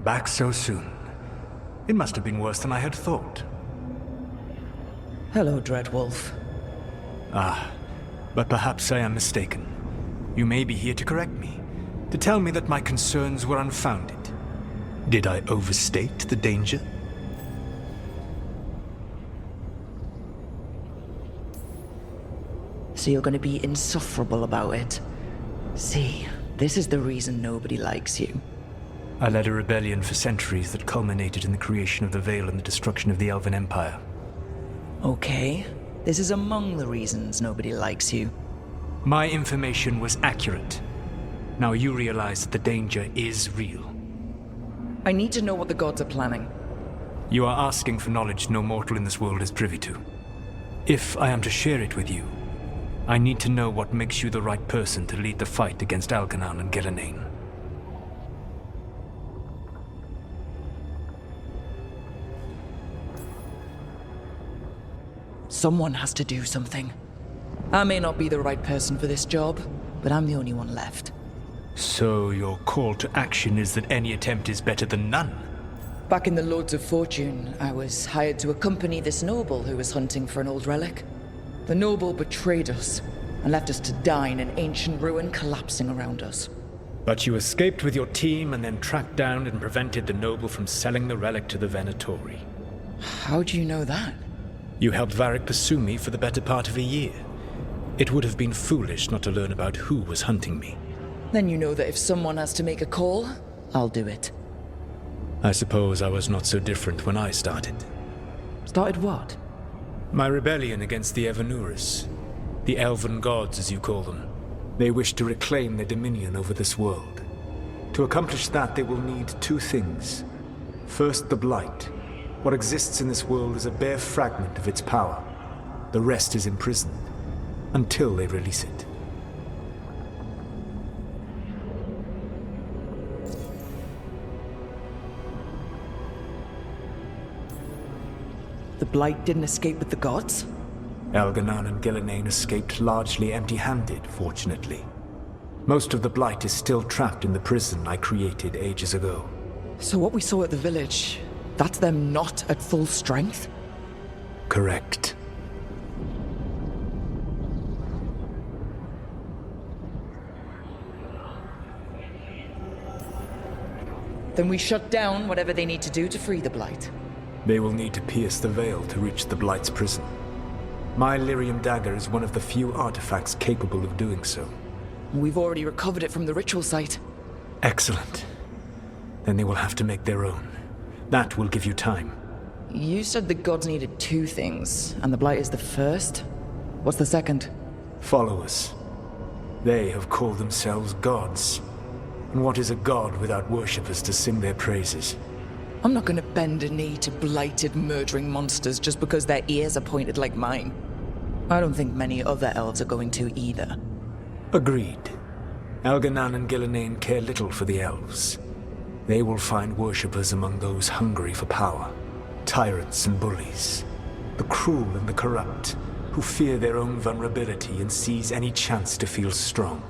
Back so soon. It must have been worse than I had thought. Hello, Dreadwolf. Ah, but perhaps I am mistaken. You may be here to correct me, to tell me that my concerns were unfounded. Did I overstate the danger? So you're going to be insufferable about it. See, this is the reason nobody likes you. I led a rebellion for centuries that culminated in the creation of the Veil and the destruction of the Elven Empire. Okay, this is among the reasons nobody likes you. My information was accurate. Now you realize that the danger is real. I need to know what the gods are planning. You are asking for knowledge no mortal in this world is privy to. If I am to share it with you, I need to know what makes you the right person to lead the fight against Algernon and Gillenane. Someone has to do something. I may not be the right person for this job, but I'm the only one left. So your call to action is that any attempt is better than none? Back in the Lords of Fortune, I was hired to accompany this noble who was hunting for an old relic. The noble betrayed us and left us to die in an ancient ruin collapsing around us. But you escaped with your team and then tracked down and prevented the noble from selling the relic to the Venatori. How do you know that? You helped Varric pursue me for the better part of a year. It would have been foolish not to learn about who was hunting me. Then you know that if someone has to make a call, I'll do it. I suppose I was not so different when I started. Started what? My rebellion against the Evanuris. The Elven Gods, as you call them. They wish to reclaim their dominion over this world. To accomplish that, they will need two things. First, the Blight. What exists in this world is a bare fragment of its power. The rest is imprisoned, until they release it. The Blight didn't escape with the gods? Algernon and Gillenane escaped largely empty-handed, fortunately. Most of the Blight is still trapped in the prison I created ages ago. So what we saw at the village, that's them not at full strength? Correct. Then we shut down whatever they need to do to free the Blight. They will need to pierce the veil to reach the Blight's prison. My Lyrium dagger is one of the few artifacts capable of doing so. We've already recovered it from the ritual site. Excellent. Then they will have to make their own. That will give you time. You said the gods needed two things, and the Blight is the first? What's the second? Followers. They have called themselves gods. And what is a god without worshippers to sing their praises? I'm not gonna bend a knee to blighted, murdering monsters just because their ears are pointed like mine. I don't think many other elves are going to either. Agreed. Algernon and Gillenane care little for the elves. They will find worshippers among those hungry for power. Tyrants and bullies. The cruel and the corrupt, who fear their own vulnerability and seize any chance to feel strong.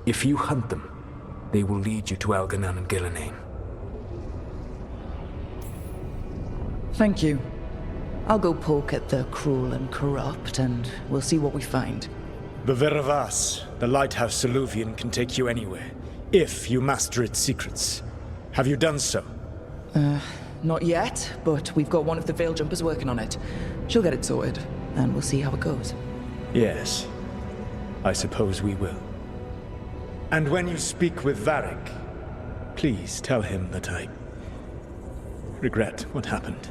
If you hunt them, they will lead you to Algernon and Gillenane. Thank you. I'll go poke at the cruel and corrupt, and we'll see what we find. Beveravas, the lighthouse Soluvian can take you anywhere, if you master its secrets. Have you done so? Not yet, but we've got one of the Veil Jumpers working on it. She'll get it sorted, and we'll see how it goes. Yes. I suppose we will. And when you speak with Varric, please tell him that I regret what happened.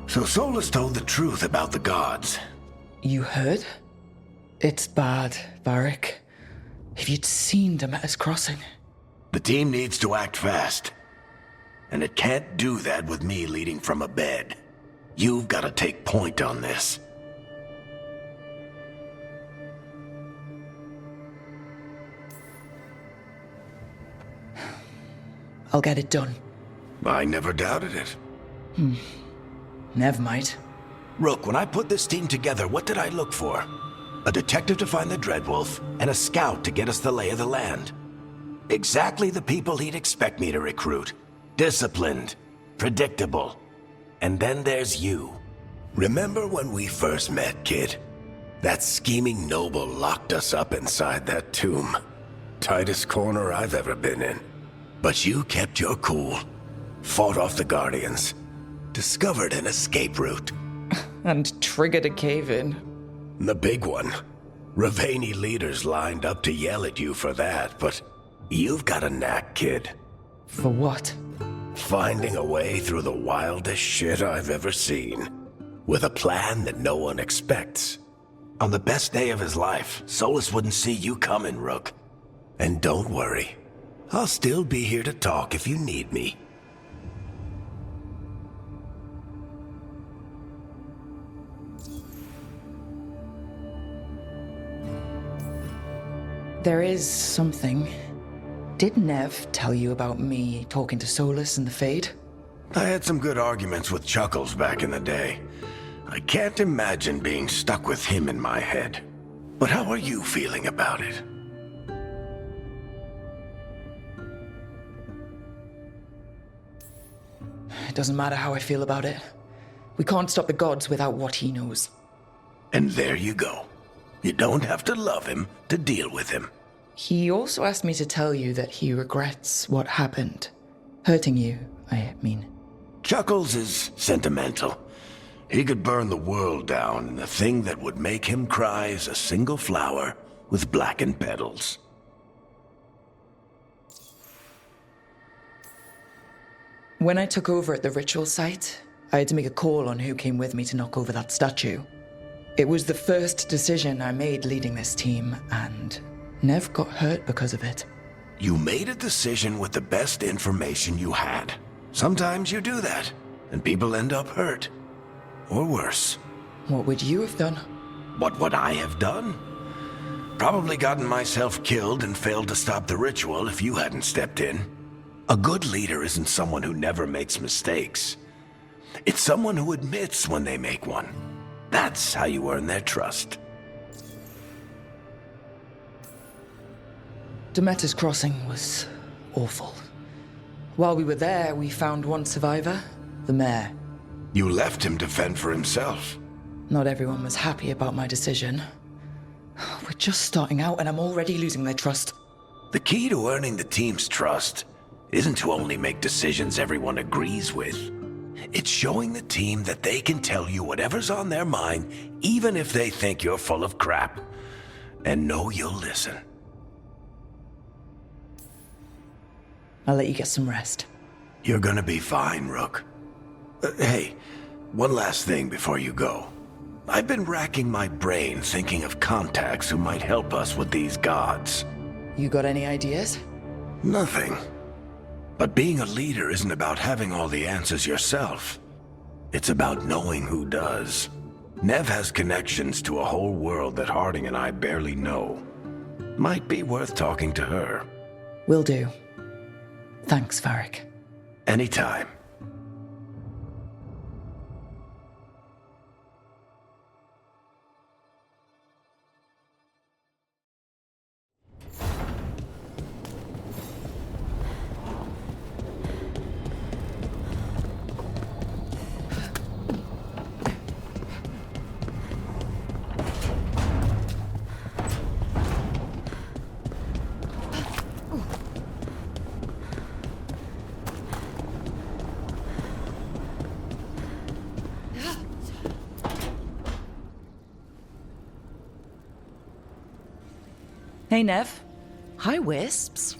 So Solus told the truth about the gods. You heard? It's bad, Varric. If you'd seen Demeter's crossing. The team needs to act fast. And it can't do that with me leading from a bed. You've got to take point on this. I'll get it done. I never doubted it. Never mind. Rook, when I put this team together, what did I look for? A detective to find the Dreadwolf, and a scout to get us the lay of the land. Exactly the people he'd expect me to recruit. Disciplined, predictable. And then there's you. Remember when we first met, kid? That scheming noble locked us up inside that tomb. Tightest corner I've ever been in. But you kept your cool, fought off the Guardians, discovered an escape route. And triggered a cave-in. The big one. Ravani leaders lined up to yell at you for that, but you've got a knack, kid. For what? Finding a way through the wildest shit I've ever seen. With a plan that no one expects. On the best day of his life, Solus wouldn't see you coming, Rook. And don't worry. I'll still be here to talk if you need me. There is something. Did Nev tell you about me talking to Solus and the Fade? I had some good arguments with Chuckles back in the day. I can't imagine being stuck with him in my head. But how are you feeling about it? It doesn't matter how I feel about it. We can't stop the gods without what he knows. And there you go. You don't have to love him to deal with him. He also asked me to tell you that he regrets what happened. Hurting you, I mean. Chuckles is sentimental. He could burn the world down, and the thing that would make him cry is a single flower with blackened petals. When I took over at the ritual site, I had to make a call on who came with me to knock over that statue. It was the first decision I made leading this team, and Nev got hurt because of it. You made a decision with the best information you had. Sometimes you do that, and people end up hurt. Or worse. What would you have done? What would I have done? Probably gotten myself killed and failed to stop the ritual if you hadn't stepped in. A good leader isn't someone who never makes mistakes. It's someone who admits when they make one. That's how you earn their trust. Demeter's crossing was awful. While we were there, we found one survivor, the mayor. You left him to fend for himself. Not everyone was happy about my decision. We're just starting out and I'm already losing their trust. The key to earning the team's trust isn't to only make decisions everyone agrees with. It's showing the team that they can tell you whatever's on their mind, even if they think you're full of crap. And know you'll listen. I'll let you get some rest. You're gonna be fine, Rook. Hey, one last thing before you go. I've been racking my brain thinking of contacts who might help us with these gods. You got any ideas? Nothing. But being a leader isn't about having all the answers yourself. It's about knowing who does. Nev has connections to a whole world that Harding and I barely know. Might be worth talking to her. Will do. Thanks, Varric. Anytime. Hey, Nev. Hi, Wisps.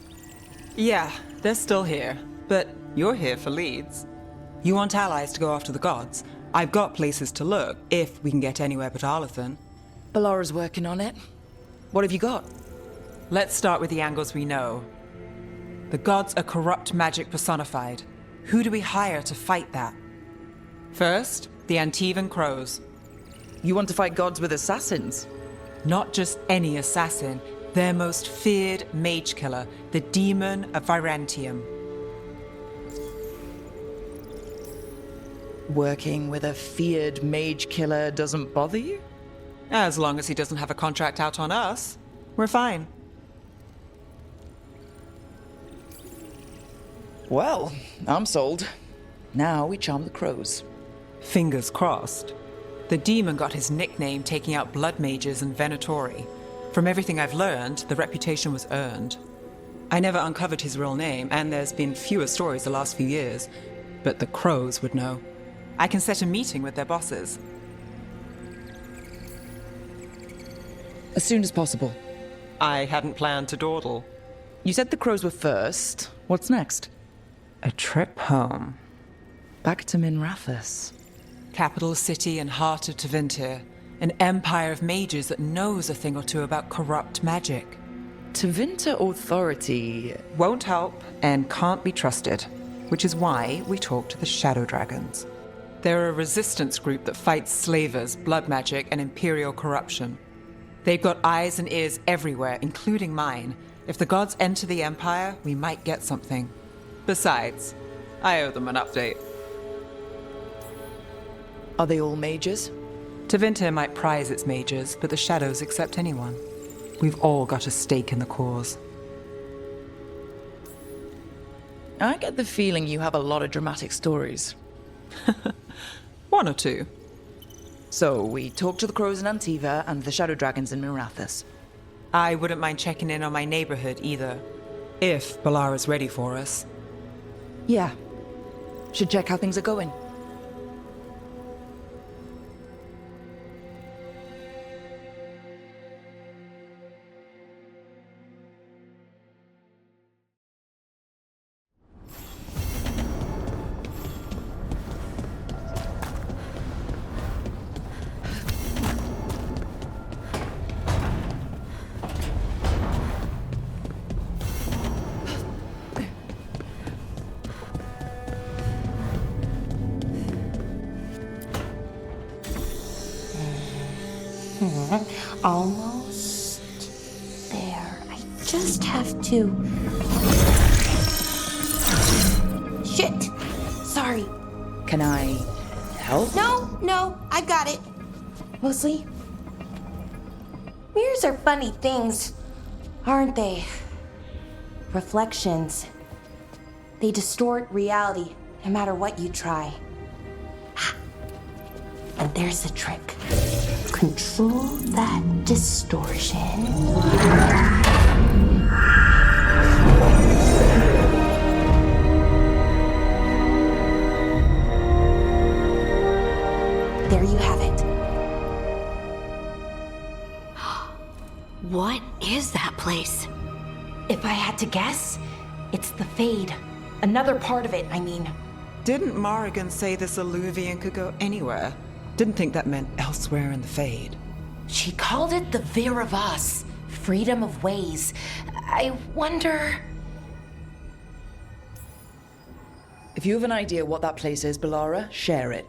Yeah, they're still here. But you're here for leads. You want allies to go after the gods? I've got places to look, if we can get anywhere but Arlathan. Balara's working on it. What have you got? Let's start with the angles we know. The gods are corrupt magic personified. Who do we hire to fight that? First, the Antivan Crows. You want to fight gods with assassins? Not just any assassin, their most feared mage killer, the Demon of Virantium. Working with a feared mage killer doesn't bother you? As long as he doesn't have a contract out on us, we're fine. Well, I'm sold. Now we charm the crows. Fingers crossed. The demon got his nickname taking out blood mages and Venatori. From everything I've learned, the reputation was earned. I never uncovered his real name, and there's been fewer stories the last few years, but the crows would know. I can set a meeting with their bosses. As soon as possible. I hadn't planned to dawdle. You said the crows were first. What's next? A trip home. Back to Minrathous. Capital city and heart of Tevinter. An empire of mages that knows a thing or two about corrupt magic. Tevinter authority Won't help and can't be trusted, which is why we talk to the Shadow Dragons. They're a resistance group that fights slavers, blood magic, and imperial corruption. They've got eyes and ears everywhere, including mine. If the gods enter the empire, we might get something. Besides, I owe them an update. Are they all mages? Tevinter might prize its mages, but the Shadows accept anyone. We've all got a stake in the cause. I get the feeling you have a lot of dramatic stories. One or two. So, we talk to the crows in Antiva and the Shadow Dragons in Minrathous. I wouldn't mind checking in on my neighborhood either. If Balara's ready for us. Yeah. Should check how things are going. Almost there. I just have to... Shit! Sorry. Can I help? No, I got it. Mostly, mirrors are funny things, aren't they? Reflections. They distort reality, no matter what you try. And there's the trick. Control that distortion. There you have it. What is that place? If I had to guess, It's the Fade. Another part of it, I mean. Didn't Morrigan say this Illuvian could go anywhere? Didn't think that meant elsewhere in the Fade. She called it the Vir of Us. Freedom of ways. I wonder... If you have an idea what that place is, Bellara, share it.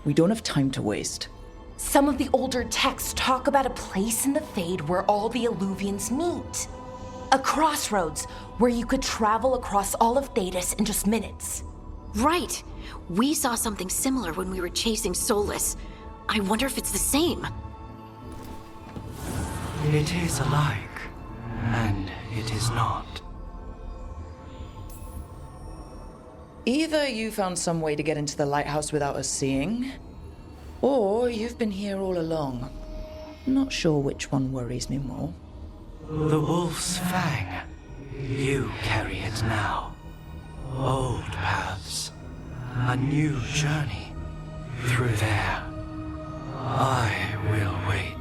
We don't have time to waste. Some of the older texts talk about a place in the Fade where all the Illuvians meet. A crossroads where you could travel across all of Thedas in just minutes. Right. We saw something similar when we were chasing Solus. I wonder if it's the same. It is alike, and it is not. Either you found some way to get into the lighthouse without us seeing, or you've been here all along. Not sure which one worries me more. The Wolf's Fang. You carry it now. Old paths. A new journey. Through there. I will wait.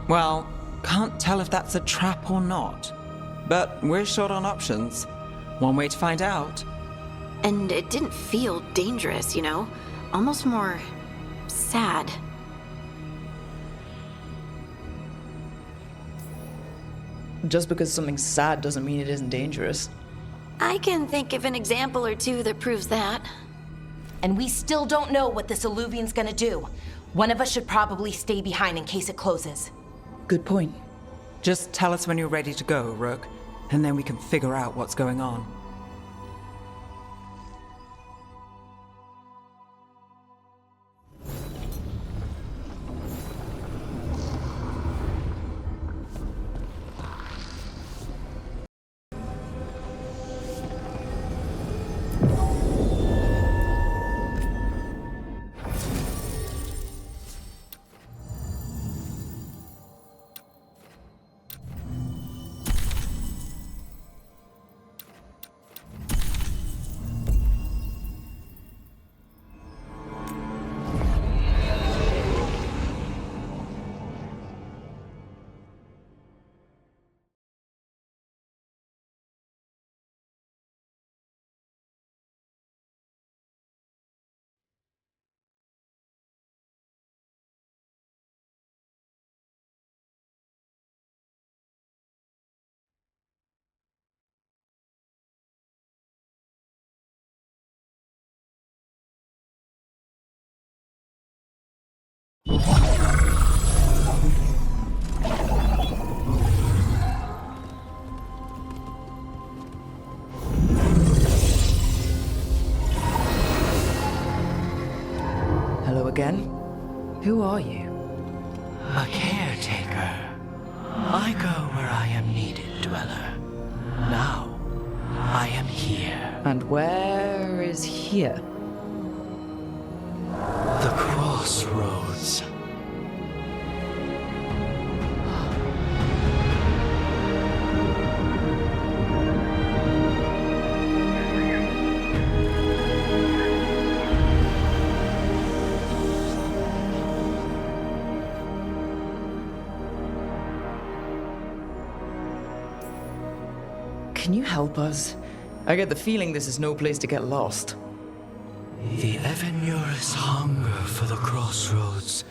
Well, can't tell if that's a trap or not. But we're short on options. One way to find out. And it didn't feel dangerous, you know? Almost more... sad. Just because something's sad doesn't mean it isn't dangerous. I can think of an example or two that proves that. And we still don't know what this Illuvian's gonna do. One of us should probably stay behind in case it closes. Good point. Just tell us when you're ready to go, Rook, and then we can figure out what's going on. Hello again. Who are you? A caretaker. I go where I am needed, Dweller. Now, I am here. And where is here? The Crossroads. Can you help us? I get the feeling this is no place to get lost. The Evanurus hunger for the Crossroads.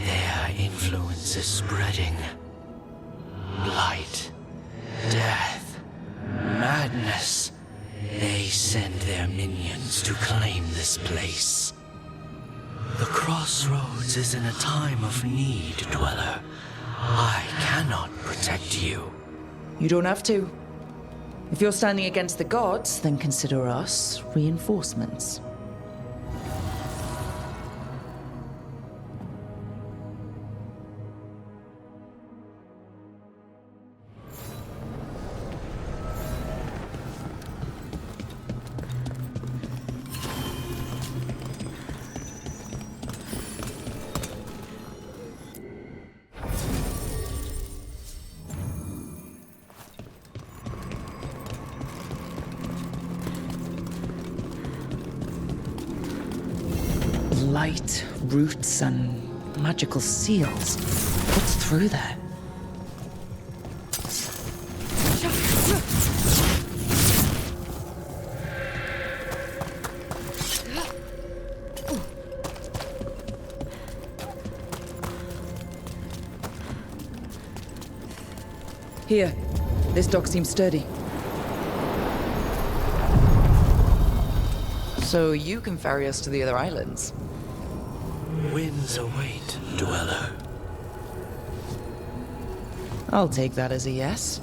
Their influence is spreading. Blight, death, madness. They send their minions to claim this place. The Crossroads is in a time of need, Dweller. I cannot protect you. You don't have to. If you're standing against the gods, then consider us reinforcements. Light, roots, and magical seals. What's through there? Here. This dock seems sturdy. So you can ferry us to the other islands? Winds await, dweller. I'll take that as a yes.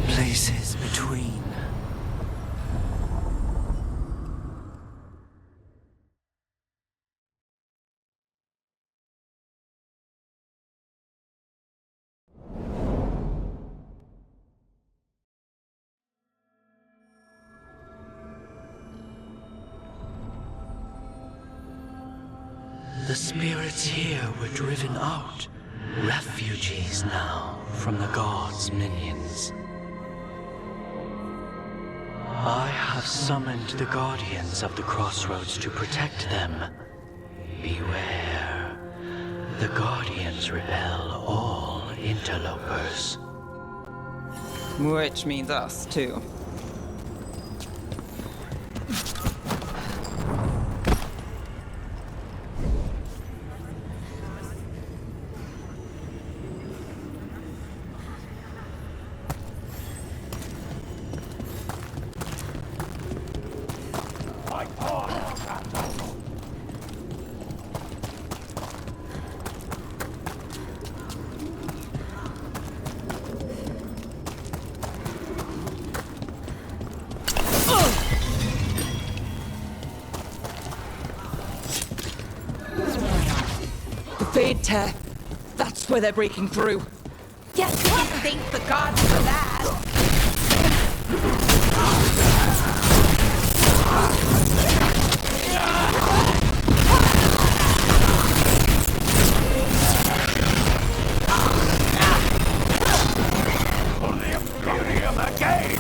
Places between. The spirits here were driven out, refugees now from the gods' minions. I have summoned the guardians of the Crossroads to protect them. Beware. The guardians repel all interlopers. Which means us, too. Fade tear. That's where they're breaking through. Yes, we thank the gods for that. Only a beauty of the game!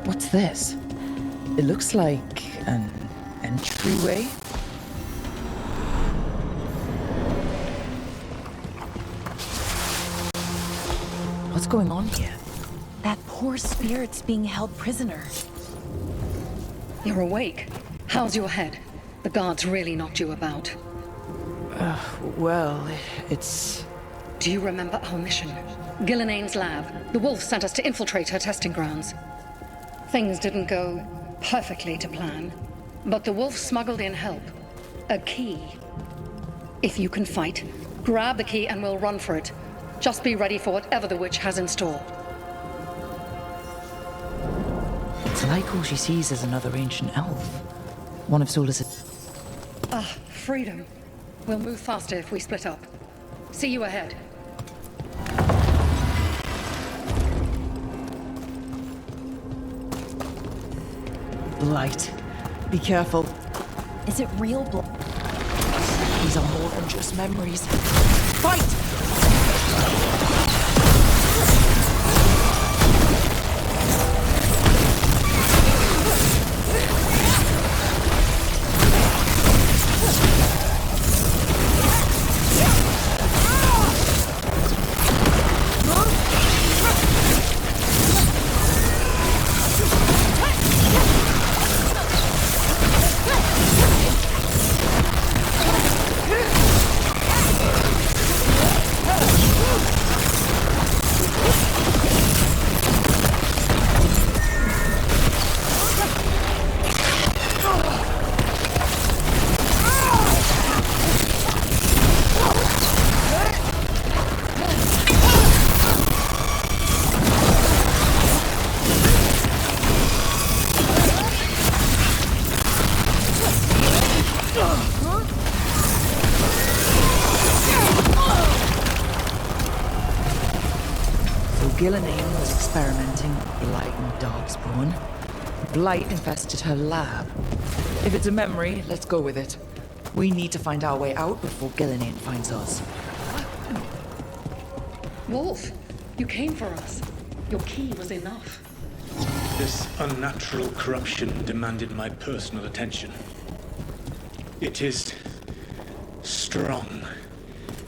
What's this? It looks like an entryway. What's going on here? That poor spirit's being held prisoner. You're awake. How's your head? The guards really knocked you about. Well, it's... Do you remember our mission? Gillinane's lab. The wolf sent us to infiltrate her testing grounds. Things didn't go perfectly to plan, but the wolf smuggled in help. A key. If you can fight, grab the key and we'll run for it. Just be ready for whatever the witch has in store. It's like all she sees is another ancient elf. One of Solus's. Freedom. We'll move faster if we split up. See you ahead. Blight. Be careful. Is it real blood? These are more than just memories. Fight! Gillenane was experimenting with Blight and Darkspawn. Blight infested her lab. If it's a memory, let's go with it. We need to find our way out before Gillenane finds us. Wolf, you came for us. Your key was enough. This unnatural corruption demanded my personal attention. It is strong.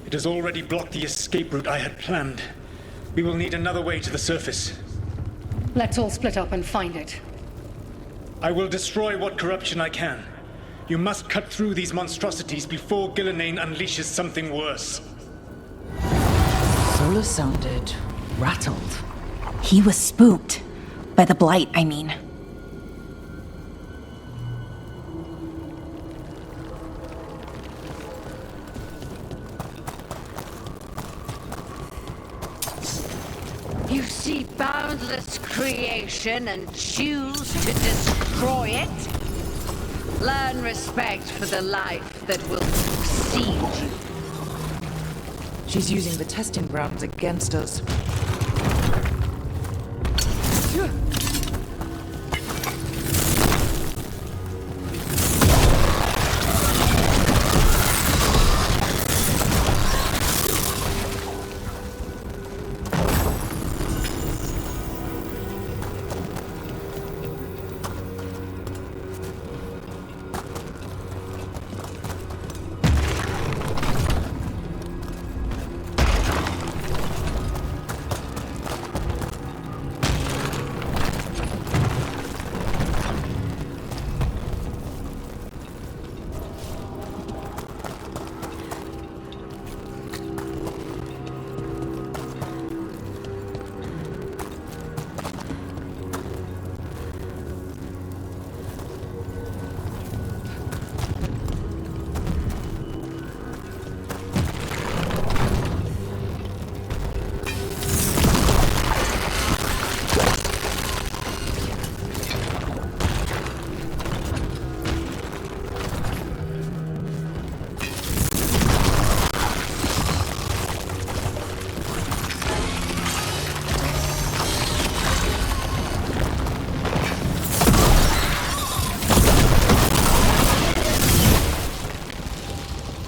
It has already blocked the escape route I had planned. We will need another way to the surface. Let's all split up and find it. I will destroy what corruption I can. You must cut through these monstrosities before Gillenane unleashes something worse. Solus sounded rattled. He was spooked. By the Blight, I mean. You see boundless creation and choose to destroy it? Learn respect for the life that will succeed you. She's using the testing grounds against us.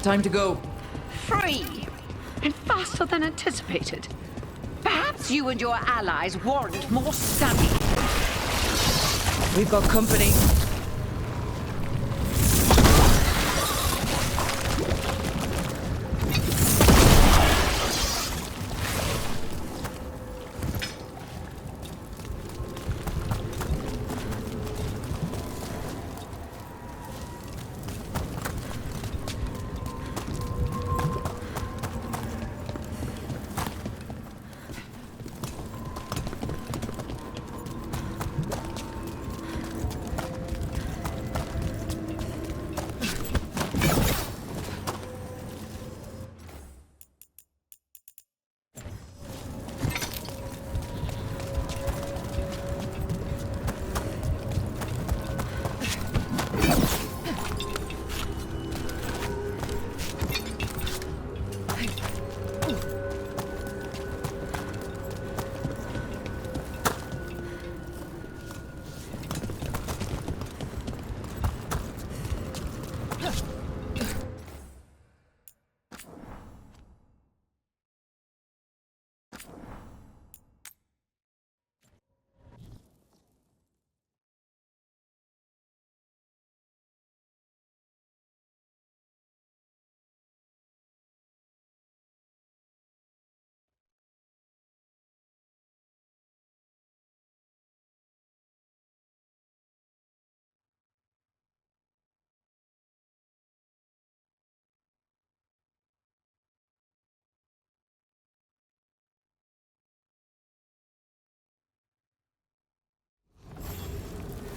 Time to go. Free! And faster than anticipated. Perhaps you and your allies warrant more study. We've got company.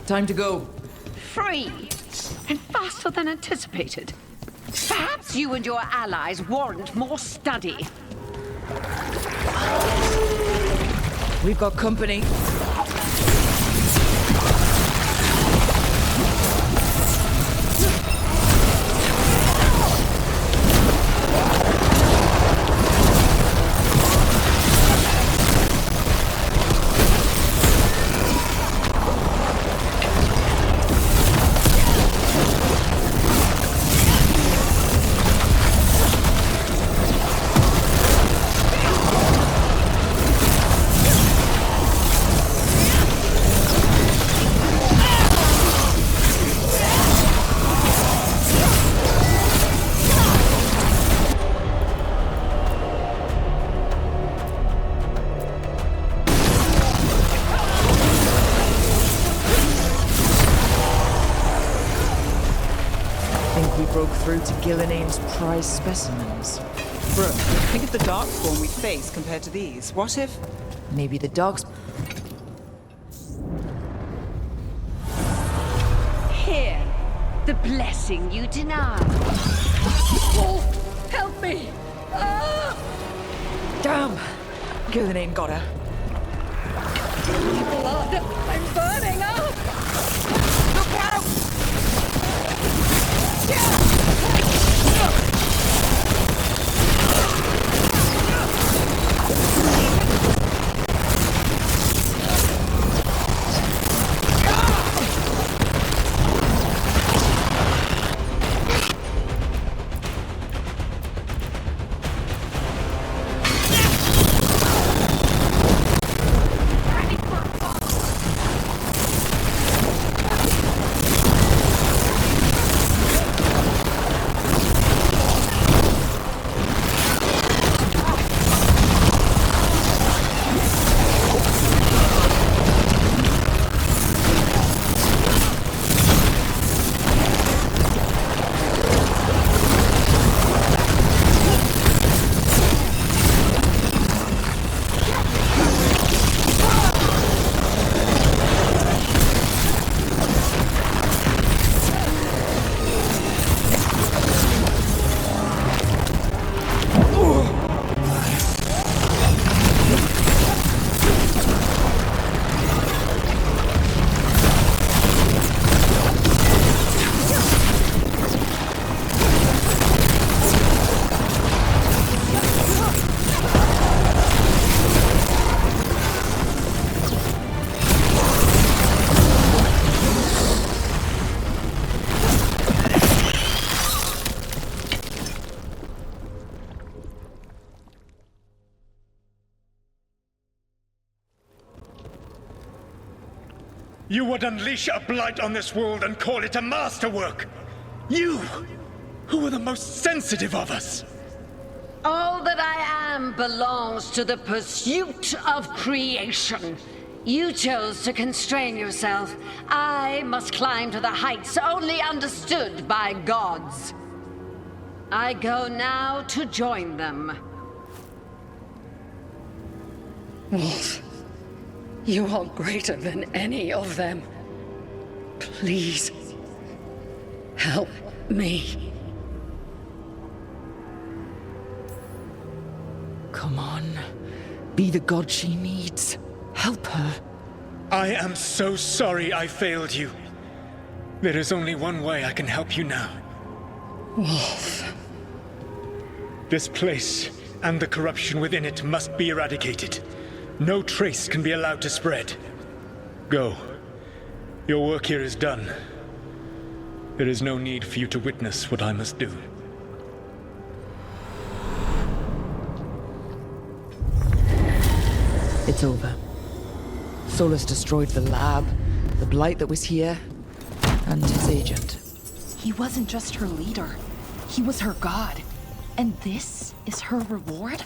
Time to go. Free! And faster than anticipated. Perhaps you and your allies warrant more study. We've got company. Broke through to Gillinane's prize specimens. Brooke, think of the darkspawn we face compared to these. What if... Maybe the dogs... Here, the blessing you denied. Wolf, help me! Ah! Damn! Gillinane got her. Blood! I'm burning up! Look out! You would unleash a blight on this world and call it a masterwork! You, who are the most sensitive of us! All that I am belongs to the pursuit of creation. You chose to constrain yourself. I must climb to the heights only understood by gods. I go now to join them. Wolf, you are greater than any of them. Please, help me. Come on. Be the god she needs. Help her. I am so sorry I failed you. There is only one way I can help you now. Wolf. This place and the corruption within it must be eradicated. No trace can be allowed to spread. Go. Your work here is done. There is no need for you to witness what I must do. It's over. Solus destroyed the lab, the blight that was here, and his agent. He wasn't just her leader. He was her god. And this is her reward?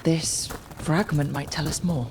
This fragment might tell us more.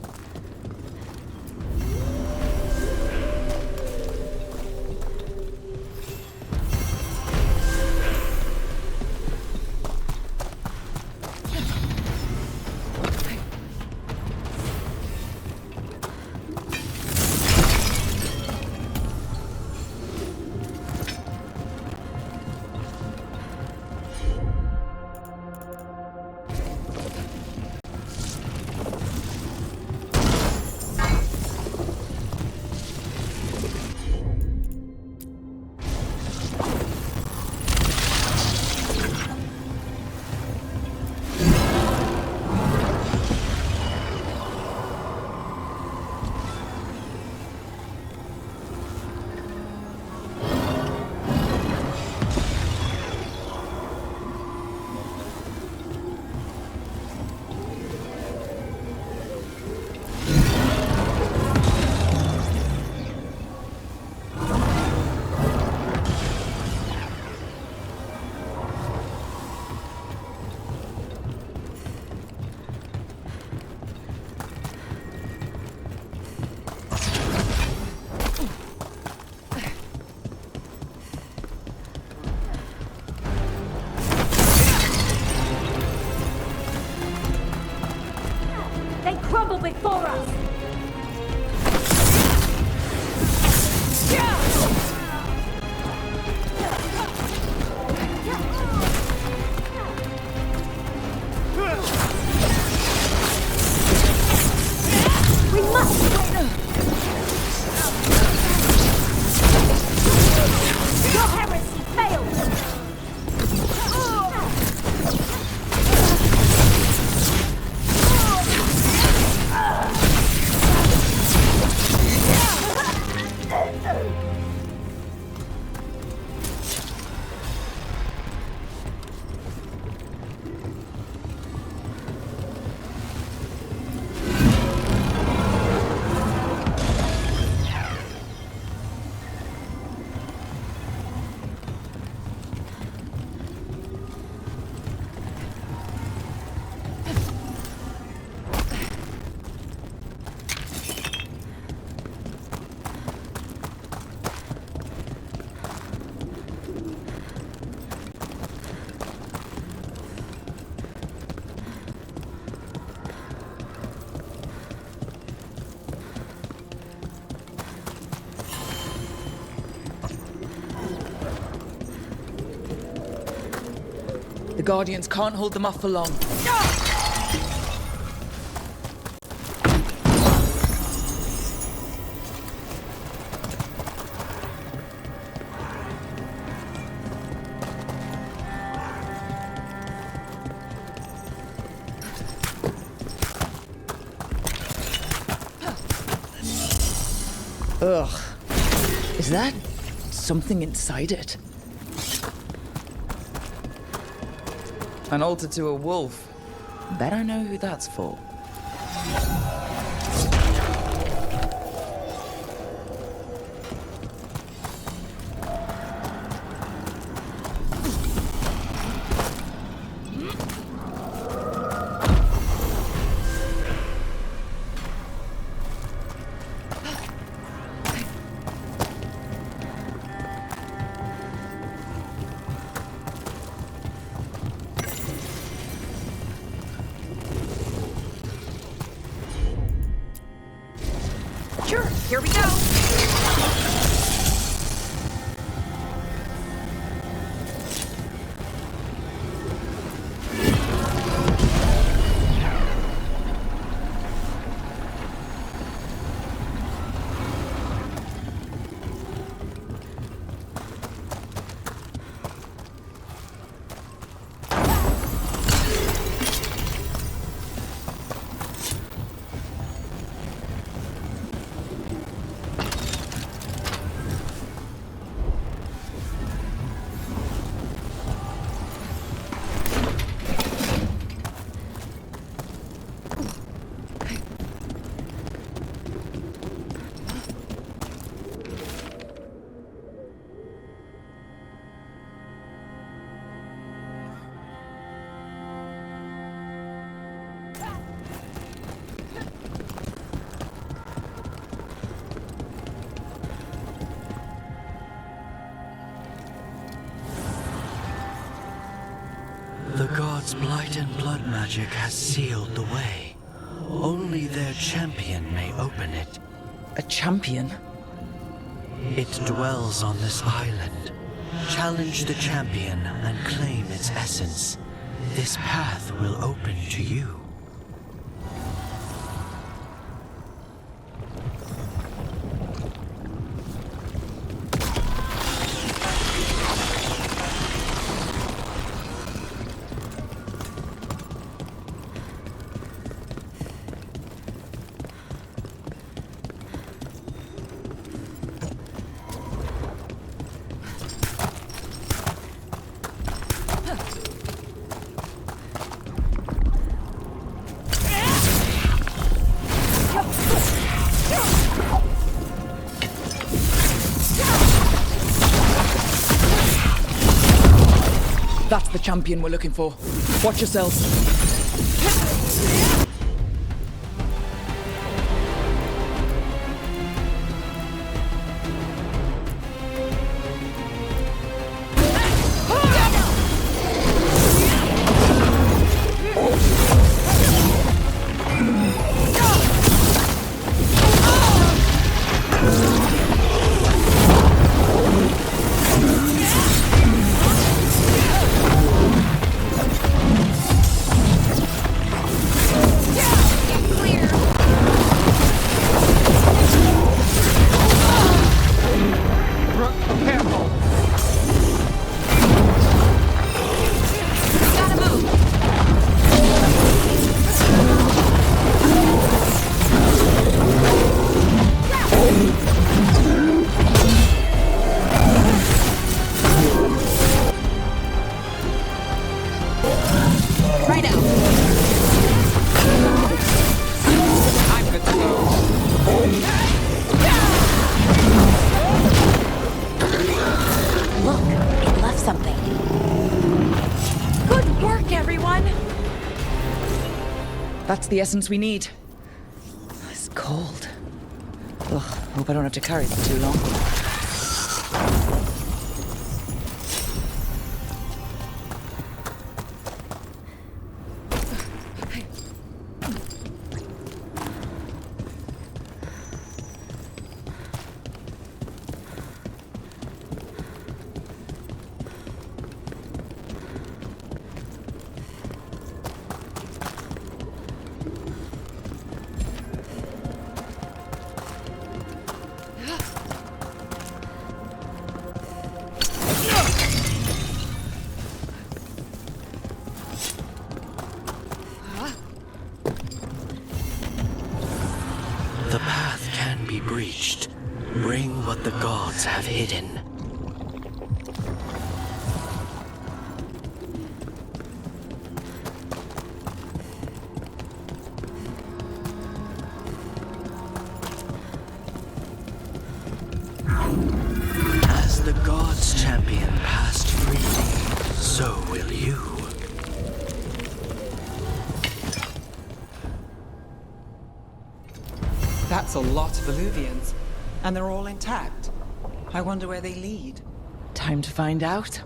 Guardians can't hold them off for long. Ugh. Is that something inside it? An altar to a wolf. Bet I know who that's for. Sure, here we go. The gods' blight and blood magic has sealed the way. Only their champion may open it. A champion? It dwells on this island. Challenge the champion and claim its essence. This path will open to you. That's the champion we're looking for. Watch yourselves. That's the essence we need. It's cold. Ugh, hope I don't have to carry that too long. Bring what the gods have hidden. As the gods' champion passed freely, so will you. That's a lot of Illuvians, and they're all intact. I wonder where they lead. Time to find out.